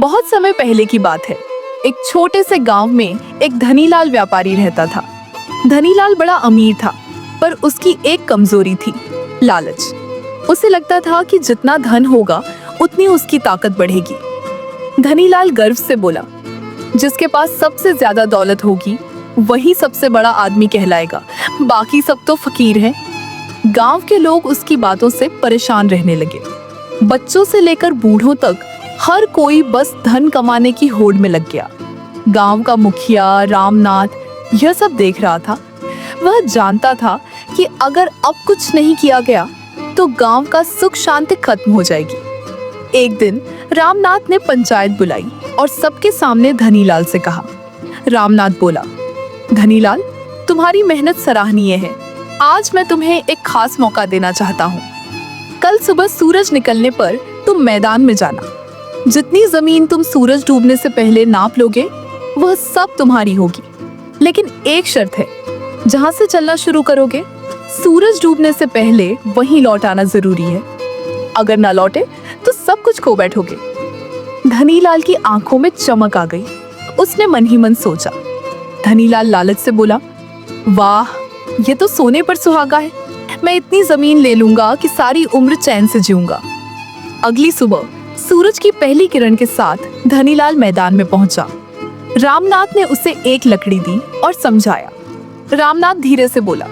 बहुत समय पहले की बात है। एक छोटे से गांव में एक धनीलाल व्यापारी रहता था। धनीलाल बड़ा अमीर था, पर उसकी एक कमजोरी थी, लालच। उसे लगता था कि जितना धन होगा उतनी उसकी ताकत बढ़ेगी। धनीलाल गर्व से बोला, जिसके पास सबसे ज्यादा दौलत होगी वही सबसे बड़ा आदमी कहलाएगा, बाकी सब तो फकीर हैं। गांव के लोग उसकी बातों से परेशान रहने लगे। बच्चों से लेकर बूढ़ों तक हर कोई बस धन कमाने की होड़ में लग गया। गांव का मुखिया रामनाथ यह सब देख रहा था। वह जानता था कि अगर अब कुछ नहीं किया गया तो गांव का सुख शांति खत्म हो जाएगी। एक दिन रामनाथ ने पंचायत बुलाई और सबके सामने धनीलाल से कहा। रामनाथ बोला, धनीलाल, तुम्हारी मेहनत सराहनीय है। आज मैं तुम्हें एक खास मौका देना चाहता हूँ। कल सुबह सूरज निकलने पर तुम मैदान में जाना। जितनी जमीन तुम सूरज डूबने से पहले नाप लोगे वह सब तुम्हारी होगी, लेकिन एक शर्त है, जहाँ से चलना शुरू करोगे सूरज डूबने से पहले वहीं लौट आना जरूरी है। अगर ना लौटे तो सब कुछ खो बैठोगे। धनीलाल की आंखों में चमक आ गई। उसने मन ही मन सोचा। धनीलाल लालच से बोला, वाह, ये तो सोने पर सुहागा है। मैं इतनी जमीन ले लूंगा कि सारी उम्र चैन से जीऊंगा। अगली सुबह सूरज की पहली किरण के साथ धनीलाल मैदान में पहुंचा। रामनाथ ने उसे एक लकड़ी दी और समझाया। रामनाथ धीरे से बोला,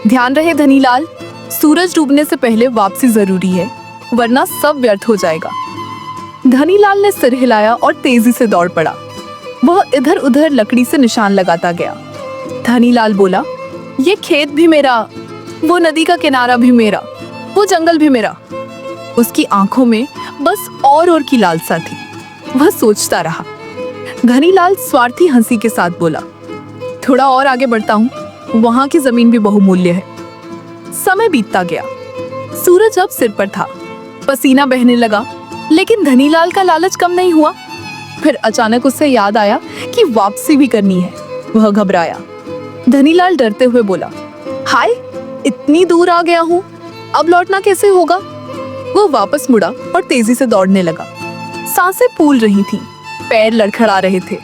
ध्यान रहे धनीलाल, सूरज डूबने से पहले वापसी जरूरी है, वरना सब व्यर्थ हो जाएगा। धनीलाल ने सिर हिलाया और तेजी से दौड़ पड़ा। वह इधर उधर लकड़ी से निशान लगाता गया। धनीलाल बोला, ये खेत भी मेरा, वो नदी का किनारा भी मेरा, वो जंगल भी मेरा। उसकी आंखों में बस और की लालसा थी। वह सोचता रहा। धनीलाल स्वार्थी हंसी के साथ बोला, थोड़ा और आगे बढ़ता हूँ, वहां की जमीन भी बहुमूल्य है। समय बीतता गया। सूरज अब सिर पर था। पसीना बहने लगा, लेकिन धनीलाल का लालच कम नहीं हुआ। फिर अचानक उसे याद आया कि वापसी भी करनी है। वह घबराया। धनीलाल डरते हुए बोला, हाय, इतनी दूर आ गया हूँ, अब लौटना कैसे होगा? वो वापस मुड़ा और तेजी से दौड़ने लगा। सांसें फूल रही थीं, पैर लड़खड़ा रहे थे,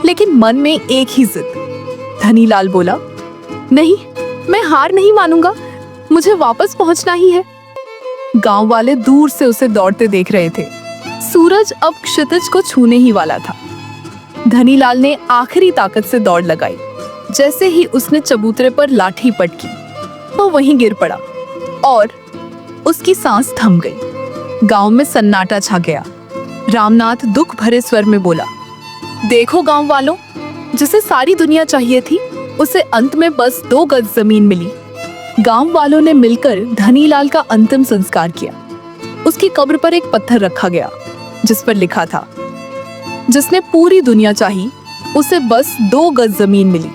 लेकिन मन में एक ही जिद। धनीलाल बोला, नहीं, मैं हार नहीं मानूंगा, मुझे वापस पहुंचना ही है। गांव वाले दूर से उसे दौड़ते देख रहे थे। सूरज अब क्षितिज को छूने ही वाला था। धनीलाल ने आखिरी ताकत से दौड़ लगाई। जैसे ही उसने चबूतरे पर लाठी पटकी, वो वहीं गिर पड़ा और उसकी सांस थम गई। गांव में सन्नाटा छा गया। रामनाथ दुख भरे स्वर में बोला, देखो गांव वालों, जिसे सारी दुनिया चाहिए थी उसे अंत में बस 2 गज जमीन मिली। गांव वालों ने मिलकर धनीलाल का अंतिम संस्कार किया। उसकी कब्र पर एक पत्थर रखा गया जिस पर लिखा था, जिसने पूरी दुनिया चाही उसे बस 2 गज जमीन मिली।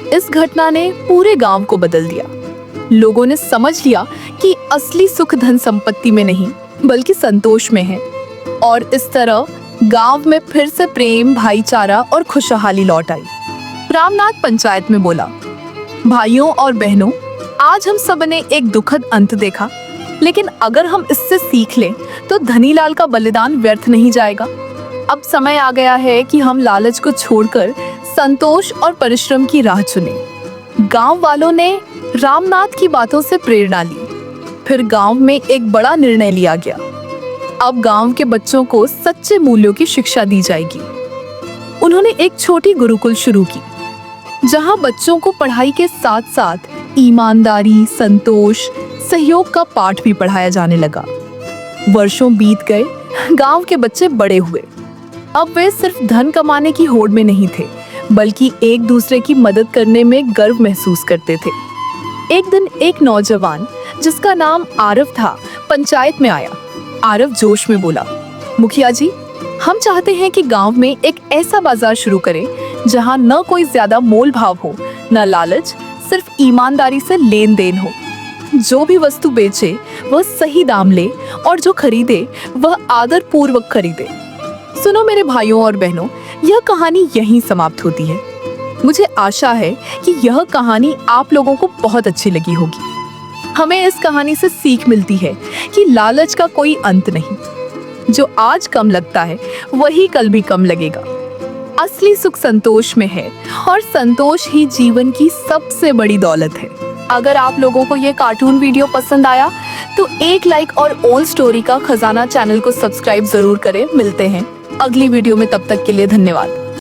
इस घटना ने पूरे गांव को बदल दिया। लोगों ने समझ लिया कि असली सुख धन संपत्ति में नहीं बल्कि संतोष में है। और इस तरह गांव में फिर से प्रेम, भाईचारा और खुशहाली लौट आई। रामनाथ पंचायत में बोला, भाइयों और बहनों, आज हम सब ने एक दुखद अंत देखा, लेकिन अगर हम इससे सीख लें तो धनीलाल का बलिदान व्यर्थ नहीं जाएगा। अब समय आ गया है कि हम लालच को छोड़कर संतोष और परिश्रम की राह चुनें। गांव वालों ने रामनाथ की बातों से प्रेरणा ली। फिर गांव में एक बड़ा निर्णय लिया गया। अब गांव के बच्चों को सच्चे मूल्यों की शिक्षा दी जाएगी। उन्होंने एक छोटी गुरुकुल शुरू की, जहां बच्चों को पढ़ाई के साथ साथ ईमानदारी, संतोष, सहयोग का पाठ भी पढ़ाया जाने लगा। वर्षों बीत गए, गांव के बच्चे बड़े हुए। अब वे सिर्फ धन कमाने की होड़ में नहीं थे, बल्कि एक दूसरे की मदद करने में गर्व महसूस करते थे। एक दिन एक नौजवान जिसका नाम आरव था, पंचायत में आया। आरव जोश में बोला, मुखिया जी, हम चाहते हैं कि गांव में एक ऐसा बाजार शुरू करें जहां न कोई ज्यादा मोल भाव हो, न लालच, सिर्फ ईमानदारी से लेन देन हो। जो भी वस्तु बेचे वह सही दाम ले और जो खरीदे वह आदर पूर्वक खरीदे। सुनो मेरे भाइयों और बहनों, यह कहानी यहीं समाप्त होती है। मुझे आशा है कि यह कहानी आप लोगों को बहुत अच्छी लगी होगी। हमें इस कहानी से सीख मिलती है कि लालच का कोई अंत नहीं, जो आज कम लगता है वही कल भी कम लगेगा। असली सुख संतोष में है और संतोष ही जीवन की सबसे बड़ी दौलत है। अगर आप लोगों को ये कार्टून वीडियो पसंद आया तो एक लाइक और ओल्ड स्टोरी का खजाना चैनल को सब्सक्राइब जरूर करें। मिलते हैं अगली वीडियो में, तब तक के लिए धन्यवाद।